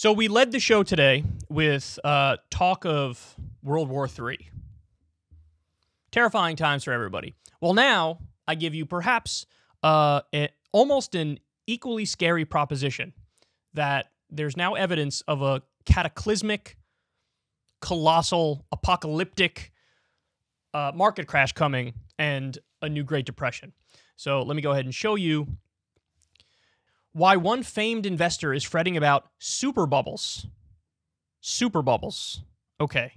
So we led the show today with talk of World War III. Terrifying times for everybody. Well, now I give you perhaps almost an equally scary proposition that there's now evidence of a cataclysmic, colossal, apocalyptic market crash coming and a new Great Depression. So let me go ahead and show you why one famed investor is fretting about super bubbles. Super bubbles. Okay,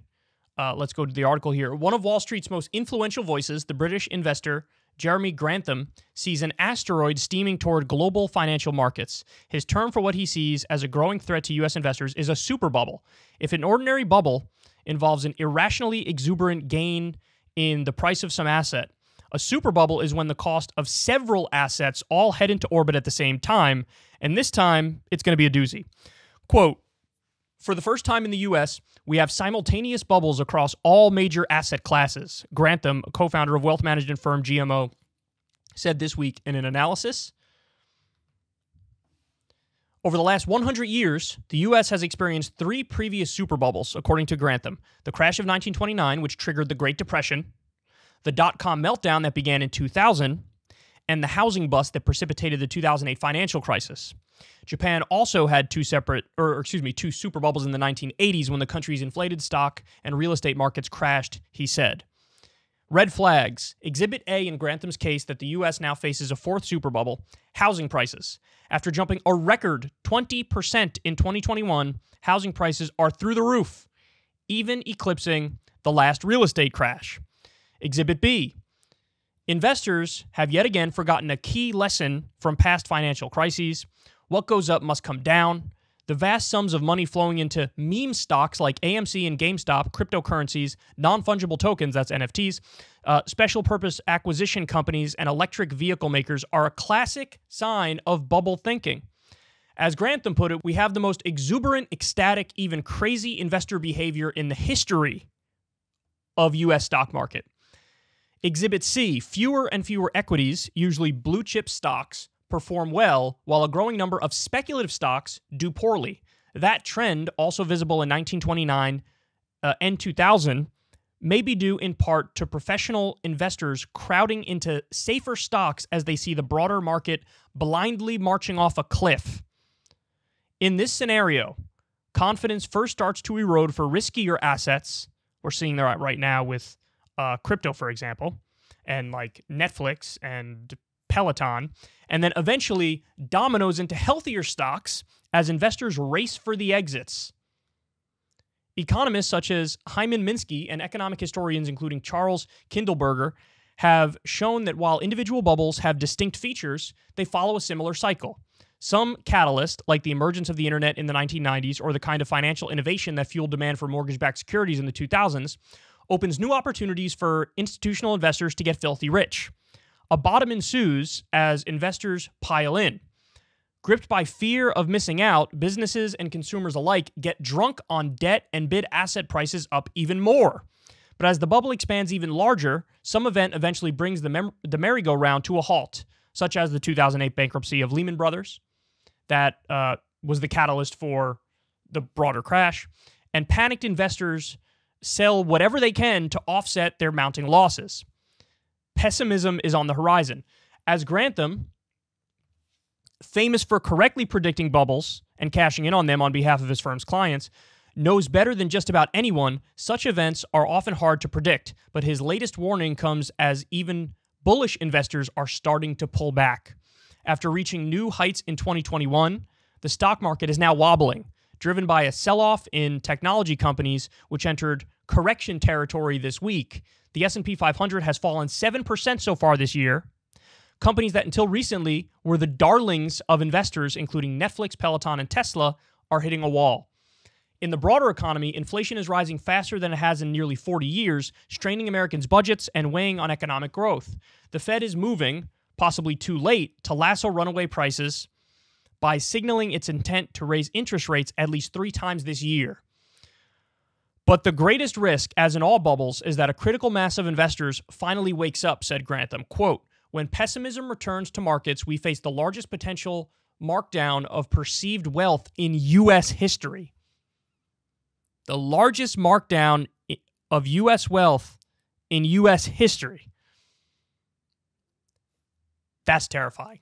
let's go to the article here. One of Wall Street's most influential voices, the British investor Jeremy Grantham, sees an asteroid steaming toward global financial markets. His term for what he sees as a growing threat to U.S. investors is a super bubble. If an ordinary bubble involves an irrationally exuberant gain in the price of some asset, a super bubble is when the cost of several assets all head into orbit at the same time, and this time, it's going to be a doozy. Quote, for the first time in the U.S., we have simultaneous bubbles across all major asset classes, Grantham, a co-founder of wealth management firm GMO, said this week in an analysis. Over the last 100 years, the U.S. has experienced 3 previous super bubbles, according to Grantham. The crash of 1929, which triggered the Great Depression, the dot-com meltdown that began in 2000, and the housing bust that precipitated the 2008 financial crisis. Japan also had two super bubbles in the 1980s when the country's inflated stock and real estate markets crashed, he said. Red flags. Exhibit A in Grantham's case that the U.S. now faces a 4th super bubble, housing prices. After jumping a record 20% in 2021, housing prices are through the roof, even eclipsing the last real estate crash. Exhibit B. Investors have yet again forgotten a key lesson from past financial crises. What goes up must come down. The vast sums of money flowing into meme stocks like AMC and GameStop, cryptocurrencies, non-fungible tokens, that's NFTs, special purpose acquisition companies, and electric vehicle makers are a classic sign of bubble thinking. As Grantham put it, we have the most exuberant, ecstatic, even crazy investor behavior in the history of U.S. stock market. Exhibit C, fewer and fewer equities, usually blue chip stocks, perform well, while a growing number of speculative stocks do poorly. That trend, also visible in 1929 and 2000, may be due in part to professional investors crowding into safer stocks as they see the broader market blindly marching off a cliff. In this scenario, confidence first starts to erode for riskier assets. We're seeing that right now with crypto, for example, and like Netflix and Peloton, and then eventually dominoes into healthier stocks as investors race for the exits. Economists such as Hyman Minsky and economic historians including Charles Kindleberger have shown that while individual bubbles have distinct features, they follow a similar cycle. Some catalyst, like the emergence of the internet in the 1990s or the kind of financial innovation that fueled demand for mortgage-backed securities in the 2000s, opens new opportunities for institutional investors to get filthy rich. A bottom ensues as investors pile in. Gripped by fear of missing out, businesses and consumers alike get drunk on debt and bid asset prices up even more. But as the bubble expands even larger, some event eventually brings the merry-go-round to a halt, such as the 2008 bankruptcy of Lehman Brothers. That was the catalyst for the broader crash. And panicked investors sell whatever they can to offset their mounting losses. Pessimism is on the horizon. As Grantham, famous for correctly predicting bubbles and cashing in on them on behalf of his firm's clients, knows better than just about anyone, such events are often hard to predict, but his latest warning comes as even bullish investors are starting to pull back. After reaching new heights in 2021, the stock market is now wobbling, driven by a sell-off in technology companies, which entered correction territory this week. The S&P 500 has fallen 7% so far this year. Companies that until recently were the darlings of investors, including Netflix, Peloton, and Tesla, are hitting a wall. In the broader economy, inflation is rising faster than it has in nearly 40 years, straining Americans' budgets and weighing on economic growth. The Fed is moving, possibly too late, to lasso runaway prices by signaling its intent to raise interest rates at least 3 times this year. But the greatest risk, as in all bubbles, is that a critical mass of investors finally wakes up, said Grantham. Quote, when pessimism returns to markets, we face the largest potential markdown of perceived wealth in U.S. history. The largest markdown of U.S. wealth in U.S. history. That's terrifying.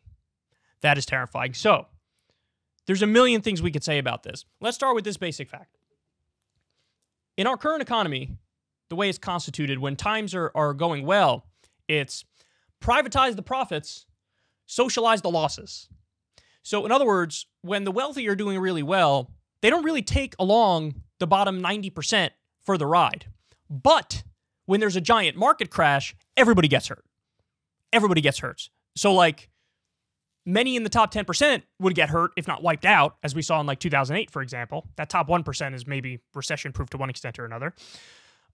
That is terrifying. So, there's a million things we could say about this. Let's start with this basic fact. In our current economy, the way it's constituted, when times are going well, it's privatize the profits, socialize the losses. So, in other words, when the wealthy are doing really well, they don't really take along the bottom 90% for the ride. But when there's a giant market crash, everybody gets hurt. Everybody gets hurt. So, like, many in the top 10% would get hurt, if not wiped out, as we saw in, like, 2008, for example. That top 1% is maybe recession-proof to one extent or another.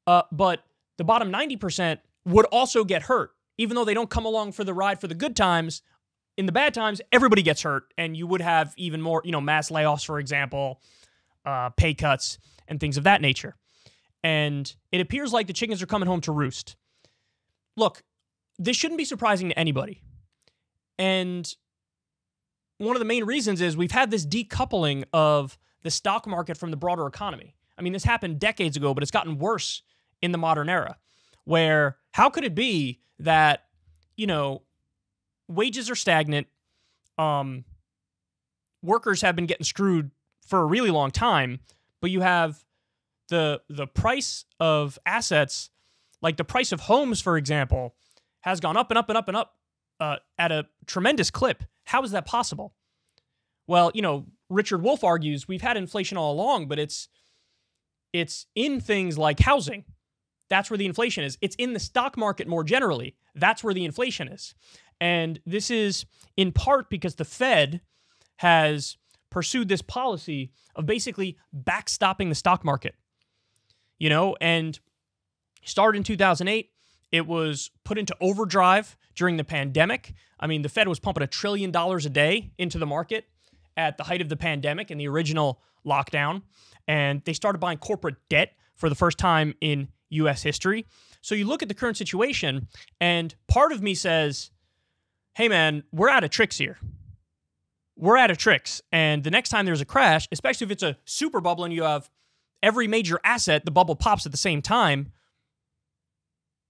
But the bottom 90% would also get hurt, even though they don't come along for the ride for the good times. In the bad times, everybody gets hurt, and you would have even more, mass layoffs, for example, pay cuts, and things of that nature. And it appears like the chickens are coming home to roost. Look, this shouldn't be surprising to anybody. And one of the main reasons is we've had this decoupling of the stock market from the broader economy. I mean, this happened decades ago, but it's gotten worse in the modern era, where how could it be that, wages are stagnant, workers have been getting screwed for a really long time, but you have the price of assets, like the price of homes, for example, has gone up and up and up and up at a tremendous clip. How is that possible? Well, Richard Wolff argues we've had inflation all along, but it's in things like housing. That's where the inflation is. It's in the stock market more generally. That's where the inflation is. And this is in part because the Fed has pursued this policy of basically backstopping the stock market. And started in 2008. It was put into overdrive during the pandemic. I mean, the Fed was pumping $1 trillion a day into the market at the height of the pandemic and the original lockdown. And they started buying corporate debt for the first time in U.S. history. So you look at the current situation, and part of me says, hey, man, we're out of tricks here. We're out of tricks. And the next time there's a crash, especially if it's a super bubble and you have every major asset, the bubble pops at the same time,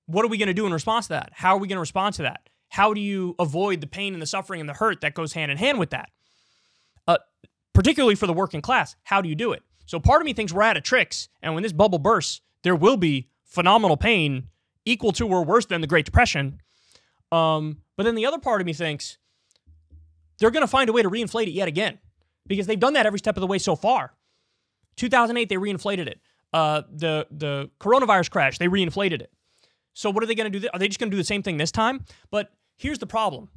what are we going to do in response to that? How are we going to respond to that? How do you avoid the pain and the suffering and the hurt that goes hand in hand with that? Particularly for the working class, how do you do it? So part of me thinks we're out of tricks, and when this bubble bursts, there will be phenomenal pain equal to or worse than the Great Depression. But then the other part of me thinks they're going to find a way to reinflate it yet again, because they've done that every step of the way so far. 2008, they reinflated it. The coronavirus crash, they reinflated it. So what are they going to do? Are they just going to do the same thing this time? But here's the problem.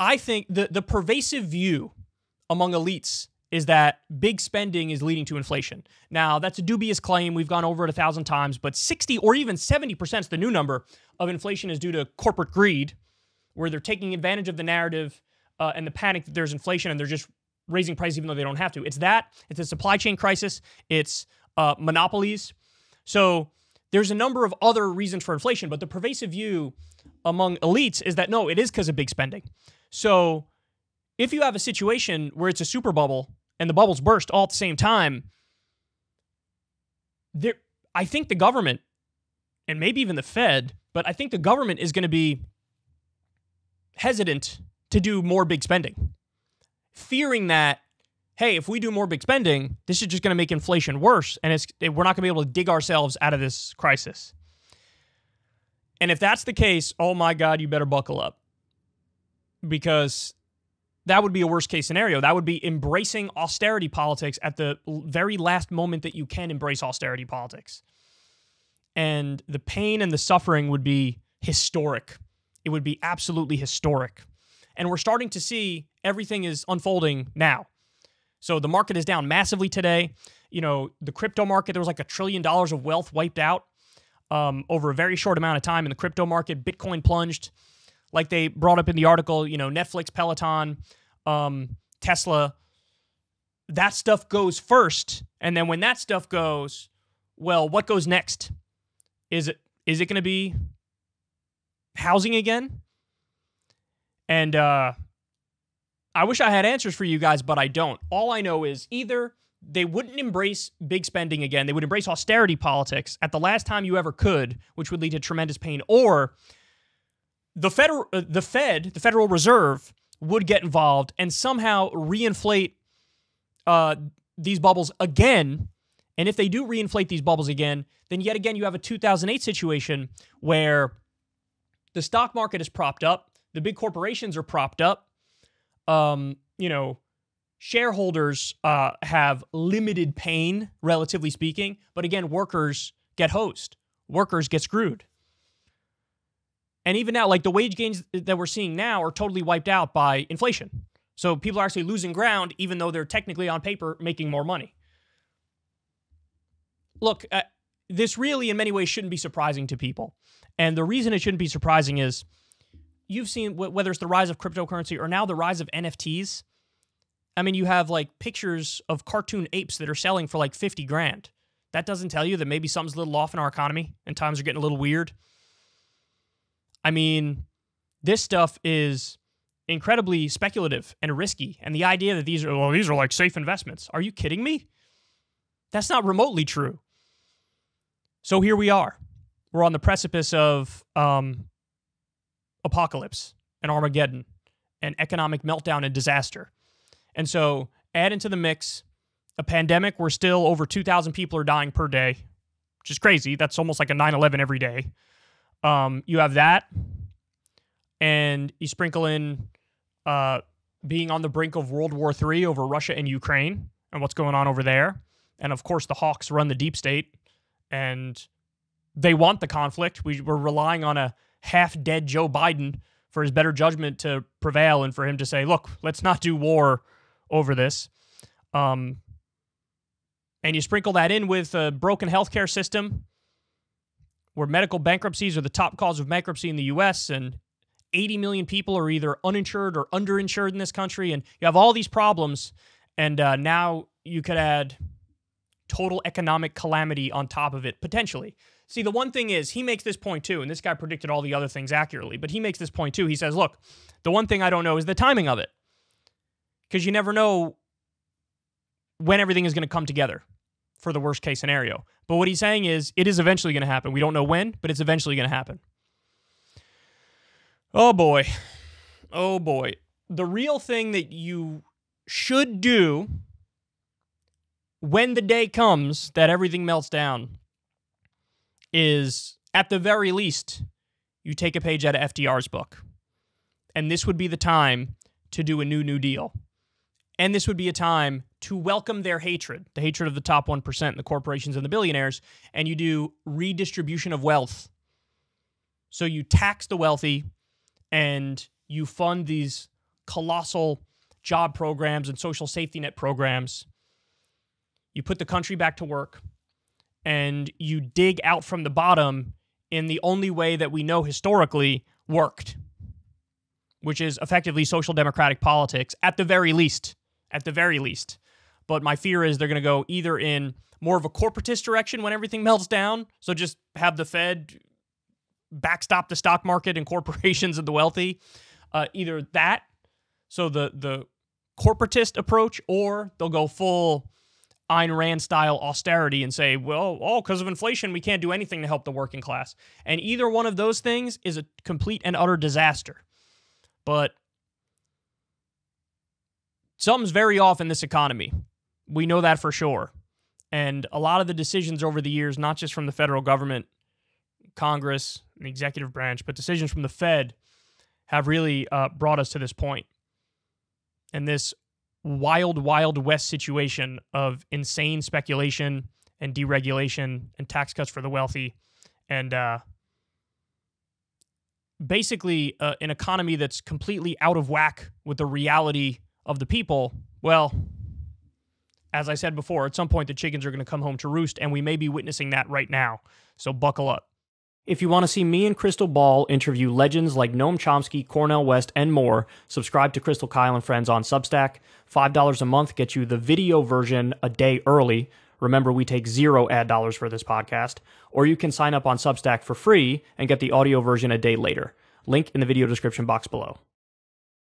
I think the pervasive view among elites is that big spending is leading to inflation. Now, that's a dubious claim. We've gone over it 1,000 times, but 60 or even 70% is the new number of inflation is due to corporate greed, where they're taking advantage of the narrative and the panic that there's inflation, and they're just raising prices even though they don't have to. It's that. It's a supply chain crisis. It's monopolies. So there's a number of other reasons for inflation, but the pervasive view among elites is that, no, it is because of big spending. So if you have a situation where it's a super bubble and the bubbles burst all at the same time, I think the government, and maybe even the Fed, but I think the government is going to be hesitant to do more big spending, fearing that, hey, if we do more big spending, this is just going to make inflation worse, and we're not going to be able to dig ourselves out of this crisis. And if that's the case, oh my God, you better buckle up, because that would be a worst-case scenario. That would be embracing austerity politics at the very last moment that you can embrace austerity politics. And the pain and the suffering would be historic. It would be absolutely historic. And we're starting to see everything is unfolding now. So the market is down massively today. The crypto market, there was like $1 trillion of wealth wiped out over a very short amount of time in the crypto market. Bitcoin plunged. Like they brought up in the article, Netflix, Peloton, Tesla, that stuff goes first. And then when that stuff goes, well, what goes next? Is it going to be housing again? And I wish I had answers for you guys, but I don't. All I know is either they wouldn't embrace big spending again, they would embrace austerity politics at the last time you ever could, which would lead to tremendous pain, or the Federal Reserve, would get involved and somehow reinflate these bubbles again. And if they do reinflate these bubbles again, then yet again you have a 2008 situation where the stock market is propped up, the big corporations are propped up, shareholders have limited pain, relatively speaking, but again, workers get hosed. Workers get screwed. And even now, like the wage gains that we're seeing now are totally wiped out by inflation. So people are actually losing ground, even though they're technically on paper making more money. Look, this really in many ways shouldn't be surprising to people. And the reason it shouldn't be surprising is you've seen, whether it's the rise of cryptocurrency or now the rise of NFTs, I mean, you have like pictures of cartoon apes that are selling for like 50 grand. That doesn't tell you that maybe something's a little off in our economy and times are getting a little weird. I mean, this stuff is incredibly speculative and risky. And the idea that these are like safe investments. Are you kidding me? That's not remotely true. So here we are. We're on the precipice of apocalypse and Armageddon and economic meltdown and disaster. And so add into the mix a pandemic where still over 2,000 people are dying per day, which is crazy. That's almost like a 9/11 every day. You have that, and you sprinkle in being on the brink of World War III over Russia and Ukraine and what's going on over there. And of course, the hawks run the deep state, and they want the conflict. We're relying on a half-dead Joe Biden for his better judgment to prevail and for him to say, look, let's not do war over this. And you sprinkle that in with a broken healthcare system where medical bankruptcies are the top cause of bankruptcy in the U.S., and 80 million people are either uninsured or underinsured in this country, and you have all these problems, and now you could add total economic calamity on top of it, potentially. See, the one thing is, he makes this point too, and this guy predicted all the other things accurately, but he makes this point too. He says, look, the one thing I don't know is the timing of it, because you never know when everything is going to come together for the worst case scenario. But what he's saying is, it is eventually going to happen. We don't know when, but it's eventually going to happen. Oh boy. Oh boy. The real thing that you should do when the day comes that everything melts down is, at the very least, you take a page out of FDR's book. And this would be the time to do a New Deal. And this would be a time to welcome their hatred, the hatred of the top 1%, the corporations and the billionaires, and you do redistribution of wealth. So you tax the wealthy and you fund these colossal job programs and social safety net programs. You put the country back to work, and you dig out from the bottom in the only way that we know historically worked, which is effectively social democratic politics, at the very least. At the very least. But my fear is they're going to go either in more of a corporatist direction when everything melts down, so just have the Fed backstop the stock market and corporations and the wealthy, either that, so the corporatist approach, or they'll go full Ayn Rand style austerity and say, well, because of inflation, we can't do anything to help the working class. And either one of those things is a complete and utter disaster. But something's very off in this economy. We know that for sure. And a lot of the decisions over the years, not just from the federal government, Congress, and the executive branch, but decisions from the Fed have really brought us to this point. And this wild, wild west situation of insane speculation and deregulation and tax cuts for the wealthy, and basically an economy that's completely out of whack with the reality of the people. Well, as I said before, at some point the chickens are going to come home to roost, and we may be witnessing that right now. So buckle up. If you want to see me and Crystal Ball interview legends like Noam Chomsky, Cornel West, and more, subscribe to Crystal, Kyle, and Friends on Substack. $5 a month gets you the video version a day early. Remember, we take 0 ad dollars for this podcast. Or you can sign up on Substack for free and get the audio version a day later. Link in the video description box below.